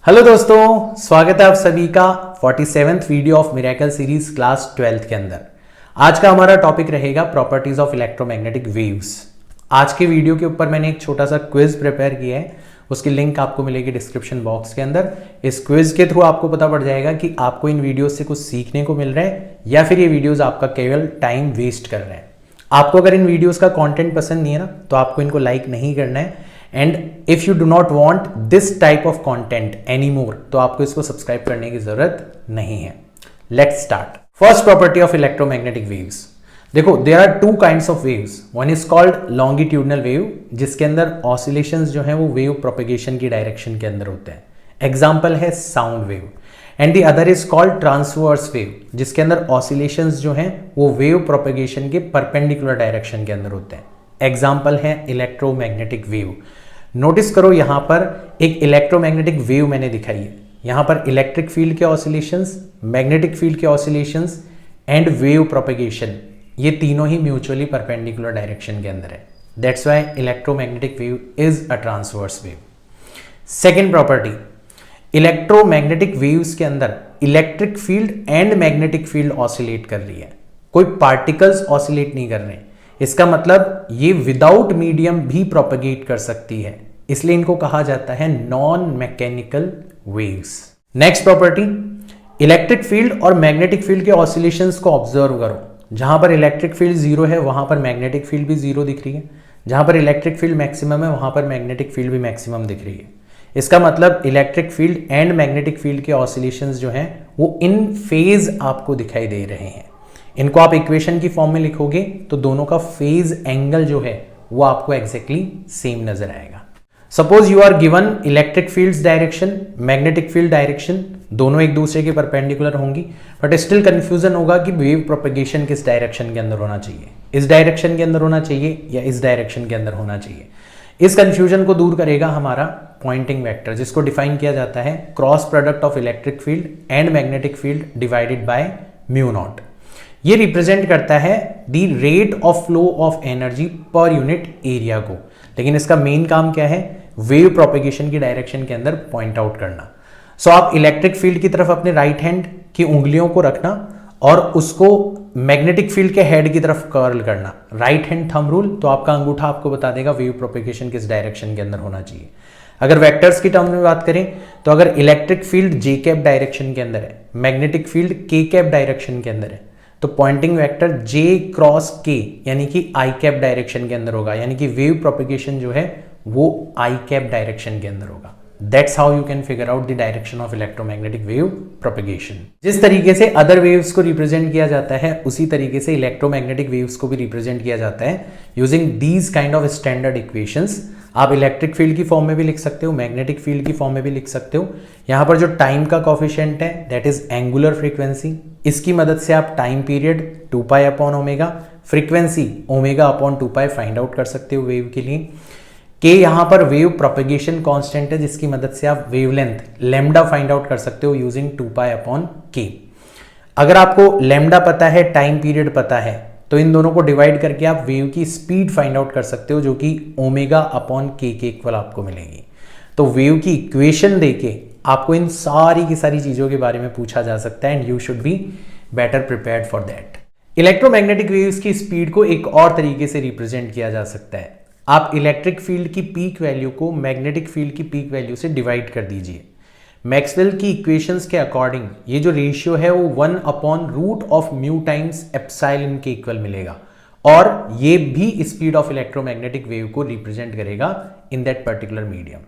Hello दोस्तों, स्वागत है आप सभी का 47th video of miracle series class 12th के अंदर। आज का हमारा टॉपिक रहेगा प्रॉपर्टीज ऑफ इलेक्ट्रोमैग्नेटिक वेव्स। आज के वीडियो के ऊपर मैंने एक छोटा सा क्विज प्रिपेयर किया है, उसकी लिंक आपको मिलेगी डिस्क्रिप्शन बॉक्स के अंदर। इस क्विज के थ्रू आपको पता पड़ जाएगा कि आपको इन वीडियो से कुछ सीखने को मिल रहा है या फिर ये वीडियोज आपका केवल टाइम वेस्ट कर रहे हैं। आपको अगर इन वीडियोज का कंटेंट पसंद नहीं है ना, तो आपको इनको लाइक नहीं करना है। And if you do not want this type of content any more, तो आपको इसको सब्सक्राइब करने की जरूरत नहीं है। Let's start. First property of electromagnetic waves. देखो, there are two kinds of waves. One is called longitudinal wave, जिसके अंदर ऑसिलेशंस जो है वो वेव प्रोपेगेशन की डायरेक्शन के अंदर होते हैं। एग्जाम्पल है sound wave. And the other is called transverse wave, जिसके अंदर ऑसिलेशंस जो हैं वो वेव प्रोपेगेशन के परपेंडिकुलर डायरेक्शन के अंदर होते हैं। एग्जाम्पल है इलेक्ट्रोमैग्नेटिक वेव। नोटिस करो, यहां पर एक इलेक्ट्रोमैग्नेटिक वेव मैंने दिखाई है। यहां पर इलेक्ट्रिक फील्ड के ऑसिलेशंस, मैग्नेटिक फील्ड के ऑसिलेशंस एंड वेव प्रोपेगेशन, ये तीनों ही म्यूचुअली परपेंडिकुलर डायरेक्शन के अंदर है। That's why electromagnetic wave is a transverse wave. Second property, electromagnetic waves के अंदर electric field and magnetic field oscillate कर रही है, कोई पार्टिकल्स ऑसिलेट नहीं कर रहे हैं। इसका मतलब ये विदाउट मीडियम भी प्रोपेगेट कर सकती है, इसलिए इनको कहा जाता है non mechanical waves. Next property, electric field और मैग्नेटिक फील्ड के ऑसिलेशंस को ऑब्जर्व करो। जहां पर इलेक्ट्रिक फील्ड जीरो है वहां पर मैग्नेटिक फील्ड भी जीरो दिख रही है, जहां पर इलेक्ट्रिक फील्ड मैक्सिमम है वहां पर मैग्नेटिक फील्ड भी मैक्सिमम दिख रही है। इसका मतलब electric field and magnetic field के ऑसिलेशंस जो हैं वो इन फेज आपको दिखाई दे रहे हैं। इनको आप इक्वेशन की फॉर्म में लिखोगे तो दोनों का फेज एंगल जो है वो आपको एग्जैक्टली सेम नजर आएगा। Suppose you are given electric fields direction, magnetic field direction, दोनों एक दूसरे के परपेंडिकुलर होंगी, बट स्टिल कंफ्यूजन होगा कि वेव प्रोपेगेशन किस डायरेक्शन के अंदर होना चाहिए, इस डायरेक्शन के अंदर होना चाहिए या इस डायरेक्शन के अंदर होना चाहिए। इस कंफ्यूजन को दूर करेगा हमारा पॉइंटिंग वेक्टर, जिसको डिफाइन किया जाता है cross product of electric field and magnetic field divided by mu not. ये रिप्रेजेंट करता है the rate of flow of energy per unit area को, लेकिन इसका मेन काम क्या है, वेव प्रोपेगेशन की डायरेक्शन के अंदर पॉइंट आउट करना। सो आप इलेक्ट्रिक फील्ड की तरफ अपने राइट हैंड की उंगलियों को रखना और उसको मैग्नेटिक फील्ड के हेड की तरफ कर्ल करना, राइट हैंड थंब रूल। तो आपका अंगूठा आपको बता देगा वेव प्रोपेगेशन किस डायरेक्शन के अंदर होना चाहिए। अगर वेक्टर्स की टर्म में बात करें तो अगर electric field J cap direction के अंदर है, मैग्नेटिक फील्ड के कैप डायरेक्शन के अंदर है, तो pointing vector J cross K यानी कि आई कैप डायरेक्शन के अंदर होगा, यानी कि वेव प्रोपेगेशन जो है वो आई कैप डायरेक्शन के अंदर होगा। That's how you can figure out the direction of electromagnetic wave propagation. जिस तरीके से अदर वेव्स को रिप्रेजेंट किया जाता है, उसी तरीके से इलेक्ट्रोमैग्नेटिक वेव्स को भी रिप्रेजेंट किया जाता है using these kind of standard equations. आप इलेक्ट्रिक फील्ड की फॉर्म में भी लिख सकते हो, मैग्नेटिक फील्ड की फॉर्म में भी लिख सकते हो। यहां पर जो टाइम का कोफिशिएंट है दैट इज एंगुलर फ्रीक्वेंसी, इसकी मदद से आप time period 2π upon omega, frequency omega upon 2π find out कर सकते हो वेव के लिए। के यहां पर वेव प्रोपेगेशन कांस्टेंट है, जिसकी मदद से आप वेवलेंथ लैम्डा फाइंड आउट कर सकते हो यूजिंग 2π अपॉन के। अगर आपको लैम्डा पता है, टाइम पीरियड पता है, तो इन दोनों को डिवाइड करके आप वेव की स्पीड फाइंड आउट कर सकते हो, जो कि ओमेगा अपॉन के इक्वल आपको मिलेगी। तो वेव की इक्वेशन देके आपको इन सारी की सारी चीजों के बारे में पूछा जा सकता है and you should be better prepared for that. Electromagnetic waves की स्पीड को एक और तरीके से रिप्रेजेंट किया जा सकता है। आप इलेक्ट्रिक फील्ड की पीक वैल्यू को मैग्नेटिक फील्ड की पीक वैल्यू से डिवाइड कर दीजिए। मैक्सवेल की इक्वेशंस के अकॉर्डिंग ये जो रेशियो है वो 1 upon root of mu times epsilon के इक्वल मिलेगा, और ये भी स्पीड ऑफ इलेक्ट्रोमैग्नेटिक वेव को रिप्रेजेंट करेगा इन दैट पर्टिकुलर मीडियम।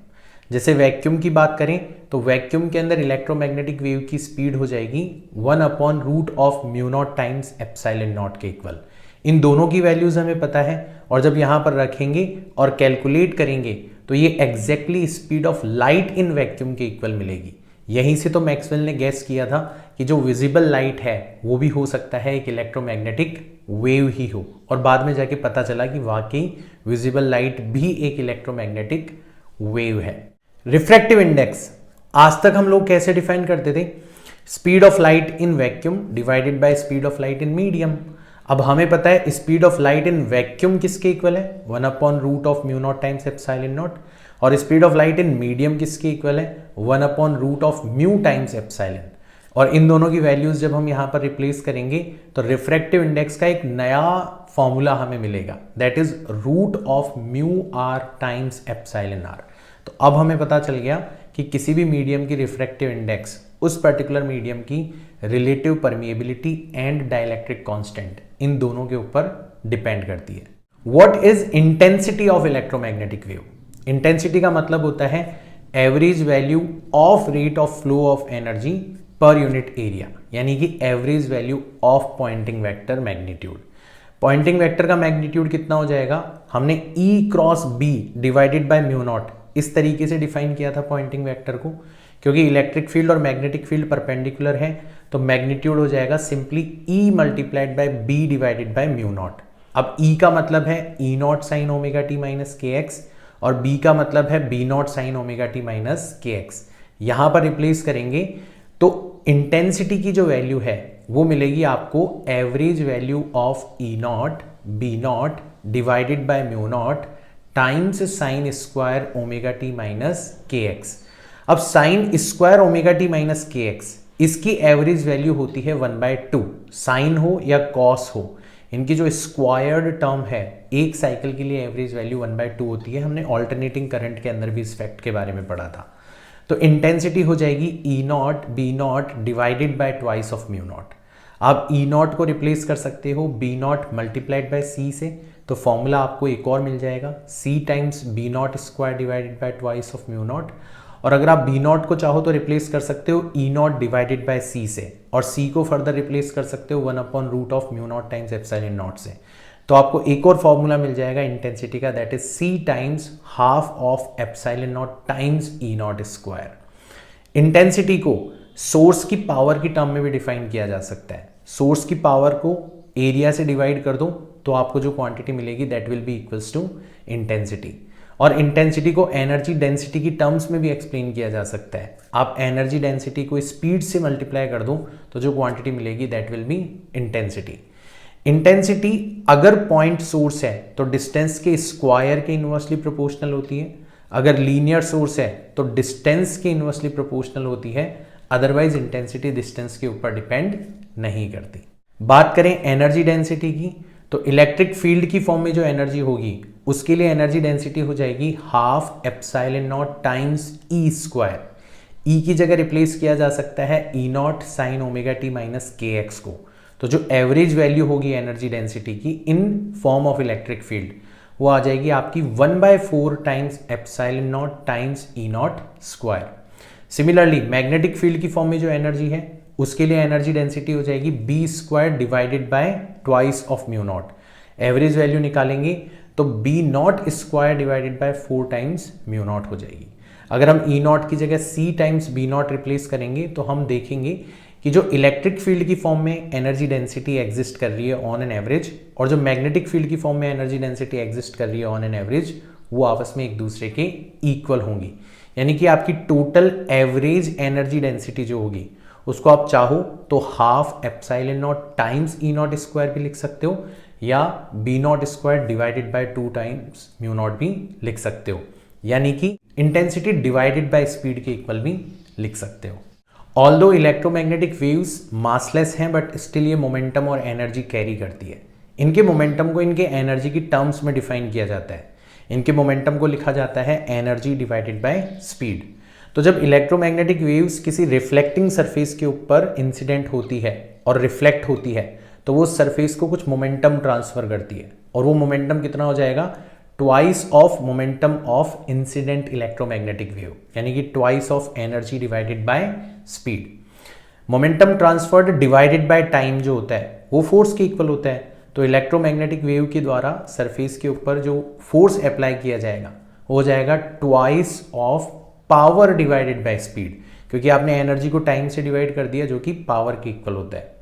जैसे वैक्यूम की बात करें तो वैक्यूम के अंदर इलेक्ट्रोमैग्नेटिक वेव की स्पीड हो जाएगी 1 upon root of mu not times epsilon not के इक्वल। इन दोनों की वैल्यूज हमें पता है, और जब यहां पर रखेंगे और कैलकुलेट करेंगे तो ये exactly speed of light in vacuum के इक्वल मिलेगी। यहीं से तो मैक्सवेल ने गैस किया था कि जो विजिबल लाइट है वो भी हो सकता है एक इलेक्ट्रोमैग्नेटिक वेव ही हो, और बाद में जाके पता चला कि वाकई विजिबल लाइट भी एक इलेक्ट्रोमैग्नेटिक वेव है। रिफ्रैक्टिव इंडेक्स आज तक हम लोग कैसे डिफाइन करते थे, speed of light in vacuum divided by speed of light in medium. अब हमें पता है speed of light in vacuum किसके इक्वल है, 1 upon root of mu not times epsilon naught, और speed of light in medium किसके equal है, 1/√μ times epsilon. और इन दोनों की वैल्यूज जब हम यहाँ पर रिप्लेस करेंगे तो रिफ्रैक्टिव इंडेक्स का एक नया फॉर्मूला हमें मिलेगा, that is √μr times epsilon r। तो अब हमें पता चल गया कि किसी भी मीडियम की रिफ्रैक्टिव इंडेक्स उस पर्टिकुलर मीडियम की relative permeability and dielectric constant इन दोनों के ऊपर डिपेंड करती है। What is intensity of electromagnetic wave? Intensity का मतलब होता है average value of rate of flow of energy per unit area, यानी कि average value of pointing vector magnitude. Pointing vector का मैग्नीट्यूड कितना हो जाएगा, हमने E cross B divided by mu not इस तरीके से डिफाइन किया था पॉइंटिंग वेक्टर को। क्योंकि इलेक्ट्रिक फील्ड और मैग्नेटिक फील्ड परपेंडिकुलर है तो मैग्नीट्यूड हो जाएगा simply E multiplied by B divided by mu not. अब E का मतलब है E not sine omega t minus k x और B का मतलब है B not sine omega t minus k x. यहां पर रिप्लेस करेंगे तो इंटेंसिटी की जो वैल्यू है वो मिलेगी आपको average value of E not B not divided by mu not times sine square omega t minus k x. अब sine square omega t minus k x इसकी एवरेज वैल्यू होती है 1/2, साइन हो या कॉस हो, इनकी जो स्क्वायर्ड टर्म है एक साइकिल के लिए एवरेज वैल्यू 1/2 होती है। हमने ऑल्टरनेटिंग करंट के अंदर भी इस फैक्ट के बारे में पढ़ा था। तो इंटेंसिटी हो जाएगी E not B not divided by twice of mu not. आप E नॉट को रिप्लेस कर सकते हो B not multiplied by C से, तो फॉर्मूला आपको एक और मिल जाएगा C times B not square divided by twice of mu not. और अगर आप B नॉट को चाहो तो रिप्लेस कर सकते हो E not divided by C से, और C को फर्दर रिप्लेस कर सकते हो 1/√μ नॉट टाइम्स एप्सिलॉन नॉट से। तो आपको एक और फॉर्मूला मिल जाएगा इंटेंसिटी का, that is C times half of epsilon not times E not square. Intensity को सोर्स की पावर की टर्म में भी डिफाइन किया जा सकता है। सोर्स की पावर को एरिया से डिवाइड कर दो तो आपको जो क्वांटिटी मिलेगी that will be equals to intensity. और इंटेंसिटी को एनर्जी डेंसिटी की टर्म्स में भी एक्सप्लेन किया जा सकता है। आप एनर्जी डेंसिटी को स्पीड से मल्टीप्लाई कर दो तो जो क्वांटिटी मिलेगी that will be intensity. Intensity अगर पॉइंट सोर्स है तो डिस्टेंस के स्क्वायर के इनवर्सली प्रोपोर्शनल होती है, अगर लीनियर सोर्स है तो डिस्टेंस के इनवर्सली प्रोपोर्शनल होती है, अदरवाइज इंटेंसिटी डिस्टेंस के ऊपर डिपेंड नहीं करती। बात करें एनर्जी डेंसिटी की तो इलेक्ट्रिक फील्ड की फॉर्म में जो एनर्जी होगी उसके लिए एनर्जी डेंसिटी हो जाएगी half epsilon not times E square. E की जगह रिप्लेस किया जा सकता है E not sine omega t minus k x को। तो जो एवरेज वैल्यू होगी एनर्जी डेंसिटी की in form of electric field वो आ जाएगी आपकी 1/4 times epsilon not times E not square. Similarly magnetic field की फॉर्म में जो एनर्जी है उसके लिए एनर्जी डेंसिटी हो जाएगी B square divided by twice of mu not. Average value निकालेंगे तो B not square divided bye 4 times mu naught हो जाएगी। अगर हम E नॉट की जगह C times B not replace करेंगे तो हम देखेंगे कि जो इलेक्ट्रिक फील्ड की फॉर्म में एनर्जी डेंसिटी एग्जिस्ट कर रही है ऑन एन एवरेज और जो मैग्नेटिक फील्ड की फॉर्म में एनर्जी डेंसिटी एग्जिस्ट कर रही है ऑन एन एवरेज वो आपस में एक दूसरे के इक्वल होंगी। यानी कि आपकी टोटल एवरेज एनर्जी डेंसिटी जो होगी उसको आप चाहो तो half epsilon not times E not square भी लिख सकते हो या B not square divided bye 2 times mu naught भी लिख सकते हो, यानी कि इंटेंसिटी डिवाइडेड बाय स्पीड के इक्वल भी लिख सकते हो। ऑल्दो इलेक्ट्रोमैग्नेटिक वेव्स मासलेस हैं बट स्टिल ये मोमेंटम और एनर्जी कैरी करती है। इनके मोमेंटम को इनके एनर्जी की टर्म्स में डिफाइन किया जाता है। इनके मोमेंटम को लिखा जाता है एनर्जी डिवाइडेड बाय स्पीड। तो जब इलेक्ट्रोमैग्नेटिक वेव्स किसी रिफ्लेक्टिंग सरफेस के ऊपर इंसिडेंट होती है और रिफ्लेक्ट होती है तो वो सरफेस को कुछ मोमेंटम ट्रांसफर करती है और वो मोमेंटम कितना हो जाएगा, twice of momentum of incident electromagnetic wave, यानी कि twice of energy divided by speed. Momentum transferred divided by time जो होता है वो फोर्स के इक्वल होता है। तो इलेक्ट्रोमैग्नेटिक वेव के द्वारा सरफेस के ऊपर जो फोर्स अप्लाई किया जाएगा वो हो जाएगा twice of power divided by speed, क्योंकि आपने एनर्जी को टाइम से डिवाइड कर दिया जो कि पावर के इक्वल होता है।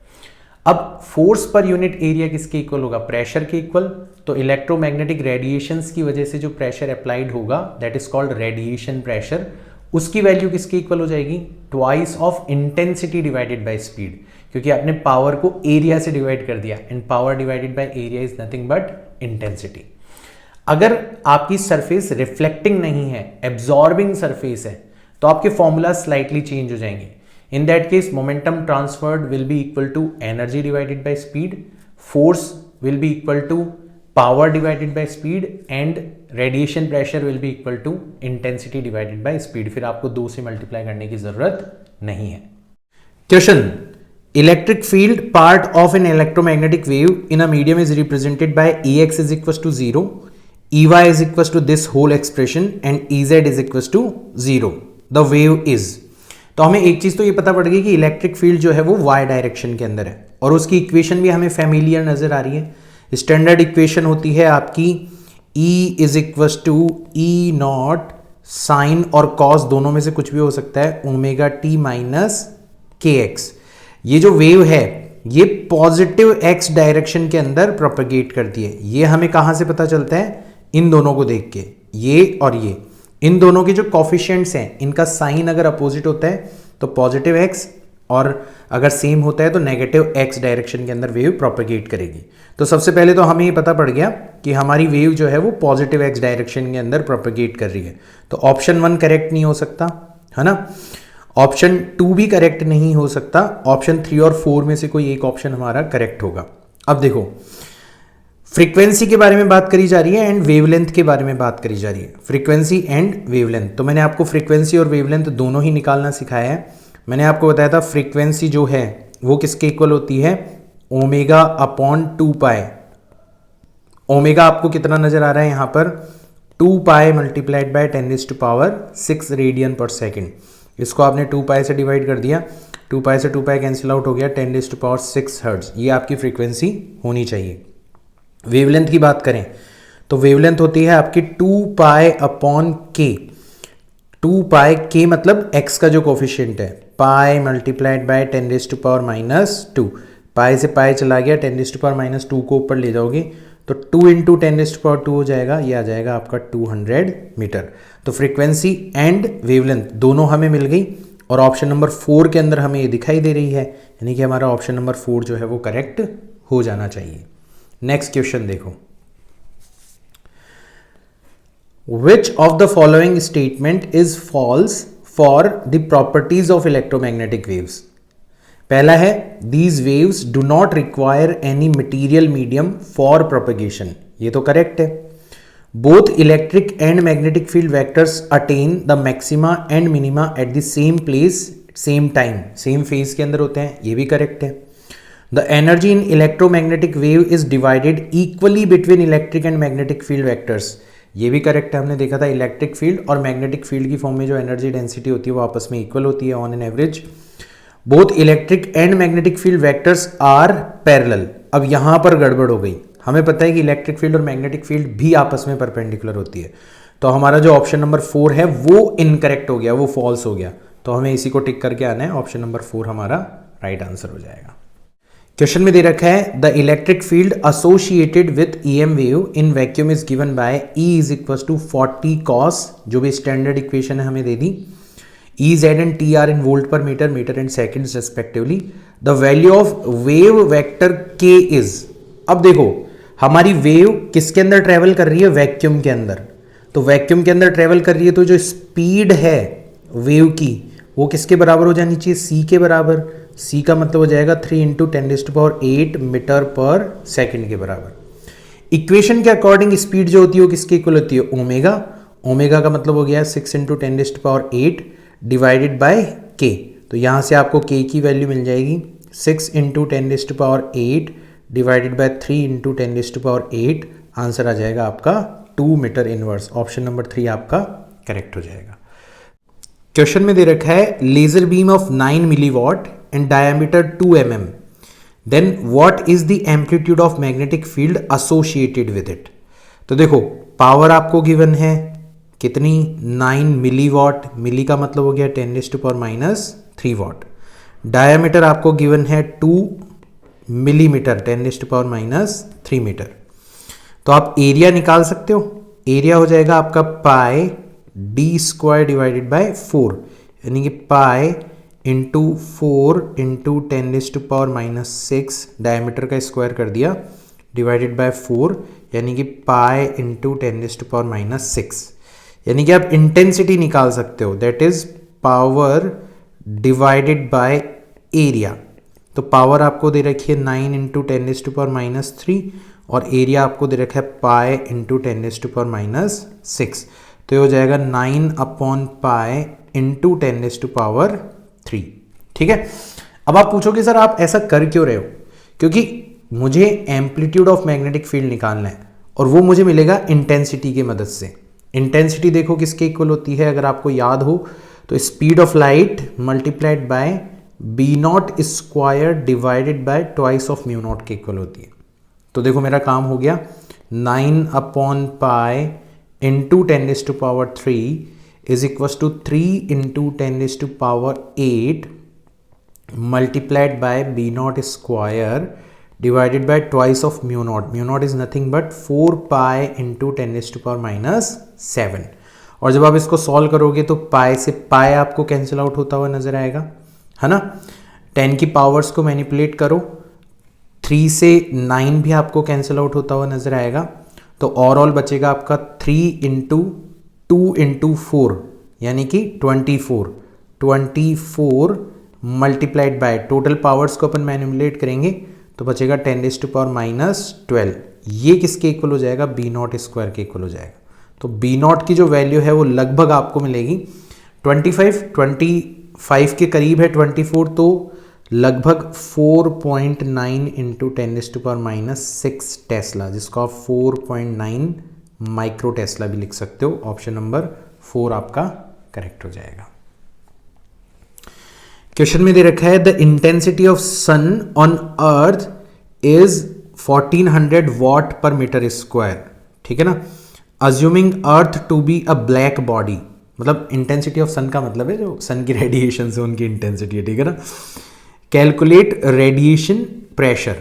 अब फोर्स पर यूनिट एरिया किसके इक्वल होगा, प्रेशर के इक्वल। तो इलेक्ट्रोमैग्नेटिक रेडिएशंस की वजह से जो प्रेशर अप्लाइड होगा that is called radiation pressure, उसकी वैल्यू किसके इक्वल हो जाएगी, twice of intensity divided by speed, क्योंकि आपने पावर को एरिया से डिवाइड कर दिया and power divided by area is nothing but intensity. अगर आपकी सरफेस रिफ्लेक्टिंग नहीं है, एब्जॉर्बिंग सरफेस है, तो आपके फॉर्मूला स्लाइटली चेंज हो जाएंगे. In that case momentum transferred will be equal to energy divided by speed, force will be equal to power divided by speed and radiation pressure will be equal to intensity divided by speed. फिर आपको 2 से multiply करने की जरूरत नहीं है. Question, electric field part of an electromagnetic wave in a medium is represented by Ex is equals to 0, Ey is equals to this whole expression and Ez is equals to 0. The wave is. तो हमें एक चीज तो ये पता पड़ गई कि इलेक्ट्रिक फील्ड जो है वो y डायरेक्शन के अंदर है और उसकी इक्वेशन भी हमें फैमिलियर नजर आ रही है. स्टैंडर्ड इक्वेशन होती है आपकी E is equals to E not sine और कॉस दोनों में से कुछ भी हो सकता है omega t minus k x. ये जो वेव है ये पॉजिटिव एक्स डायरेक्शन के अंदर प्रोपेगेट करती है. ये हमें कहां से पता चलता है? इन दोनों को देख के, ये और ये, इन दोनों के जो कोफिशिएंट्स हैं इनका साइन अगर अपोजिट होता है तो पॉजिटिव एक्स और अगर सेम होता है तो नेगेटिव एक्स डायरेक्शन के अंदर वेव प्रोपेगेट करेगी. तो सबसे पहले तो हमें ये पता पड़ गया कि हमारी वेव जो है वो पॉजिटिव एक्स डायरेक्शन के अंदर प्रोपेगेट कर रही है. तो ऑप्शन 1 करेक्ट नहीं हो सकता, है ना. ऑप्शन 2 भी करेक्ट नहीं हो सकता. ऑप्शन 3 और 4 में से कोई एक ऑप्शन हमारा करेक्ट होगा. अब देखो, फ्रीक्वेंसी के बारे में बात करी जा रही है एंड वेवलेंथ के बारे में बात करी जा रही है. Frequency and wavelength. तो मैंने आपको फ्रीक्वेंसी और वेवलेंथ दोनों ही निकालना सिखाया है. मैंने आपको बताया था फ्रीक्वेंसी जो है वो किसके इक्वल होती है? ओमेगा अपॉन 2 पाई. ओमेगा आपको कितना नजर आ रहा है यहाँ पर? 2 पाई मल्टीप्लाइड बाय 10⁶ रेडियन पर सेकेंड. इसको आपने 2 पाई से डिवाइड कर दिया, 2 पाई से 2 पाई कैंसिल आउट हो गया, 10⁶ हर्ट्ज. ये आपकी फ्रीक्वेंसी होनी चाहिए. वेवलेंथ की बात करें तो वेवलेंथ होती है आपकी 2 पाई अपॉन के. 2 पाई के मतलब x का जो कोफिशिएंट है, पाई मल्टीप्लाइड बाय 10⁻². पाई से पाई चला गया, 10⁻² को ऊपर ले जाओगे तो 2 इंटू 10⁻² हो जाएगा. ये आ जाएगा आपका 200 मीटर. तो फ्रीक्वेंसी एंड वेवलेंथ दोनों हमें मिल गई और ऑप्शन नंबर 4 के अंदर हमें ये दिखाई दे रही है, यानी कि हमारा ऑप्शन नंबर 4 जो है वो करेक्ट हो जाना चाहिए. नेक्स्ट क्वेश्चन देखो, which of the following statement is false for the properties of electromagnetic waves. पहला है, these waves do not require any material medium for propagation. ये तो करेक्ट है. Both electric and magnetic field vectors attain the maxima and minima at the same place same time. Same phase के अंदर होते हैं. ये भी करेक्ट है. The energy in electromagnetic wave is divided equally between electric and magnetic field vectors. ये भी correct है. हमने देखा था इलेक्ट्रिक फील्ड और मैग्नेटिक फील्ड की फॉर्म में जो एनर्जी डेंसिटी होती है वो आपस में इक्वल होती है on an average. Both electric and magnetic field vectors are parallel. अब यहां पर गड़बड़ हो गई. हमें पता है कि इलेक्ट्रिक फील्ड और मैग्नेटिक फील्ड भी आपस में परपेंडिकुलर होती है. तो हमारा जो ऑप्शन नंबर 4 है वो इनकरेक्ट हो गया, वो फॉल्स हो गया. तो हमें इसी को टिक करके आना है. ऑप्शन नंबर 4 हमारा राइट आंसर हो जाएगा. क्वेश्चन में दे रखा है, the electric field associated with EM wave in vacuum is given by E is equal to 40 cos, जो भी स्टैंडर्ड इक्वेशन है हमें दे दी. EZ and TR in volt पर metre, metre and seconds respectively. The value of wave vector K is. अब देखो हमारी वेव किसके अंदर ट्रेवल कर रही है? वैक्यूम के अंदर. तो वैक्यूम के अंदर ट्रेवल कर रही है तो जो स्पीड है वेव की वो किसके बराबर हो जानी चाहिए? C के बराबर. C का मतलब हो जाएगा 3 इंटू 10⁸ मीटर पर सेकेंड के बराबर. इक्वेशन के अकॉर्डिंग स्पीड जो होती है वो किसके इक्वल होती है? ओमेगा. ओमेगा का मतलब हो गया 6 इंटू 10⁸ डिवाइडेड बाय के. तो यहाँ से आपको के की वैल्यू मिल जाएगी 6 into 10⁸ divided by 3 into 10⁸. Answer आ जाएगा आपका 2 मीटर इनवर्स. ऑप्शन नंबर 3 आपका करेक्ट हो जाएगा. क्वेश्चन में दे रखा है, laser beam of 9 milliwatt and diameter 2 mm, then what is the amplitude of magnetic field associated with it. तो देखो पावर आपको गिवन है कितनी? 9 मिलीवॉट. मिली का मतलब हो गया 10⁻³ वॉट. डायमीटर आपको गिवन है 2 मिलीमीटर, 10⁻³ मीटर. तो आप एरिया निकाल सकते हो. एरिया हो जाएगा आपका पाई d² डिवाइडेड बाय 4, यानी कि पाई इंटू 4 इंटू 10⁻⁻⁶, डायमीटर का स्क्वायर कर दिया, डिवाइडेड बाय 4 यानी कि पाई इंटू 10⁻⁻6, यानी कि आप इंटेंसिटी निकाल सकते हो, that is power divided by area. तो पावर आपको दे रखी है 9 इंटू 10⁻³ और एरिया आपको दे रखा है पाई इंटू 10⁻⁻6, तो ये हो जाएगा 9/पाई इंटू 10⁻3। ठीक है। अब आप पूछोगे सर आप ऐसा कर क्यों रहे हो? क्योंकि मुझे एम्पलीट्यूड ऑफ मैग्नेटिक फील्ड निकालना है और वो मुझे मिलेगा इंटेंसिटी की मदद से। इंटेंसिटी देखो किसके इक्वल होती है, अगर आपको याद हो तो speed of light multiplied by B naught square divided by twice of mu naught के इक्वल होती है। तो देखो मेरा काम हो गया, 9/पाई into 10⁻³ is equal to 3 into 10⁸ multiplied by B naught square divided by twice of mu naught. Mu naught is nothing but 4 pi into 10⁻⁷। और जब आप इसको सॉल्व करोगे तो पाई से पाई आपको कैंसिल आउट होता हुआ नजर आएगा, है ना। 10 की पावर्स को मैनिपुलेट करो, 3 से 9 भी आपको कैंसिल आउट होता हुआ नजर आएगा, तो ओवरऑल बचेगा आपका 3 इंटू 2 इंटू 4 यानी कि 24 मल्टीप्लाइड बाय टोटल पावर्स को अपन मैनिपुलेट करेंगे तो बचेगा 10⁻12। ये किसके इक्वल हो जाएगा? बी नॉट स्क्वायर के इक्वल हो जाएगा। तो बी नॉट की जो वैल्यू है वो लगभग आपको मिलेगी 25 के करीब है 24, तो लगभग 4.9 इंटू 10⁻⁻6 टेस्ला, जिसको आप 4.9 माइक्रो टेस्ला भी लिख सकते हो। ऑप्शन नंबर 4 आपका करेक्ट हो जाएगा। क्वेश्चन में दे रखा है the intensity of sun on earth is 1400 watt per metre square. ठीक है ना। Assuming earth to be a black body, मतलब इंटेंसिटी ऑफ सन का मतलब है जो सन की रेडिएशन से उनकी इंटेंसिटी है। ठीक है ना। Calculate radiation pressure.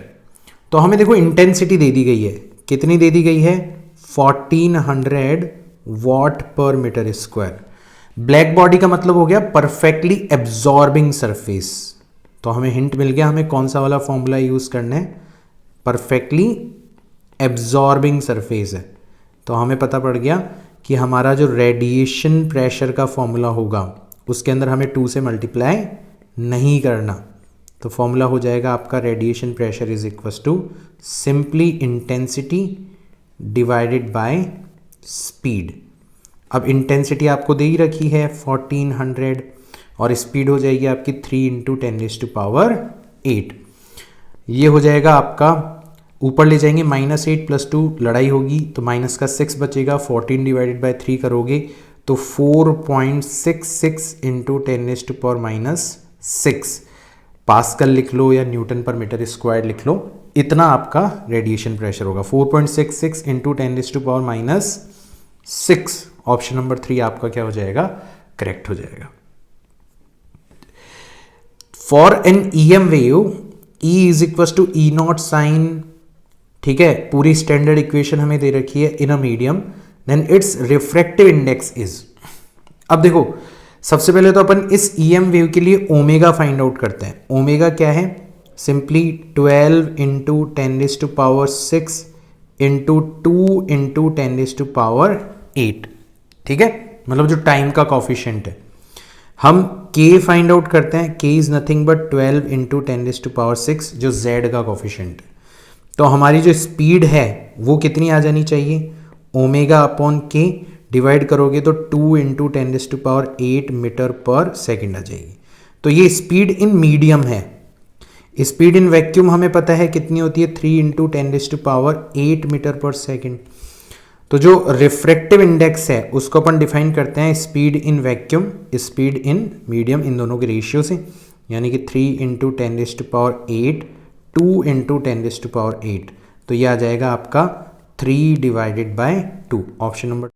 तो हमें देखो इंटेंसिटी दे दी गई है, कितनी दे दी गई है? 1400 watt per metre square. Black body का मतलब हो गया परफेक्टली एब्जॉर्बिंग सरफेस। तो हमें हिंट मिल गया हमें कौन सा वाला फॉर्मूला यूज करना है, परफेक्टली एब्जॉर्बिंग सरफेस है। तो हमें पता पड़ गया कि हमारा जो रेडिएशन प्रेशर का फॉर्मूला होगा उसके अंदर हमें 2 से मल्टीप्लाई नहीं करना, तो फॉर्मूला हो जाएगा आपका radiation pressure is equal to simply intensity divided by speed. अब इंटेंसिटी आपको दे ही रखी है 1400 और स्पीड हो जाएगी आपकी 3 इंटू 10⁸। ये हो जाएगा आपका, ऊपर ले जाएंगे -8 + 2 लड़ाई होगी तो माइनस का 6 बचेगा, 14 डिवाइडेड बाय 3 करोगे तो 4.66 इंटू 10⁻⁻6 पास्कल लिख लो या न्यूटन पर मीटर स्क्वायर लिख लो, इतना आपका रेडिएशन प्रेशर होगा। 4.66 इंटू 10⁻⁻6। ऑप्शन नंबर 3 आपका क्या हो जाएगा? करेक्ट हो जाएगा। For an EM wave E is equal to E0 sine, ठीक है, पूरी स्टैंडर्ड इक्वेशन हमें दे रखी है in a medium, then its refractive index is. अब देखो सबसे पहले तो अपन इस ईएम वेव के लिए ओमेगा फाइंड आउट करते हैं। ओमेगा क्या है? Simply 12 into 10⁻6 into 2 into 10⁸। ठीक है, मतलब जो टाइम का कॉफिशिएंट है। हम k फाइंड आउट करते हैं, k is nothing but 12 into 10⁻6 जो z का कॉफिशिएंट है। तो हमारी जो स्पीड है वो कितनी आ जानी चाहिए? ओमेगा अपॉन k डिवाइड करोगे तो 2 इंटू 10⁸ मीटर पर सेकेंड आ जाएगी। तो ये स्पीड इन मीडियम है। स्पीड इन वैक्यूम हमें पता है कितनी होती है, 3 इंटू 10⁸ मीटर पर सेकेंड। तो जो रिफ्रैक्टिव इंडेक्स है उसको अपन डिफाइन करते हैं speed in vacuum, speed in medium, इन दोनों के रेशियो से, यानी कि 3 इंटू 10⁸, 2 इंटू 10⁸। तो ये आ जाएगा आपका 3 डिवाइडेड बाय 2। Option number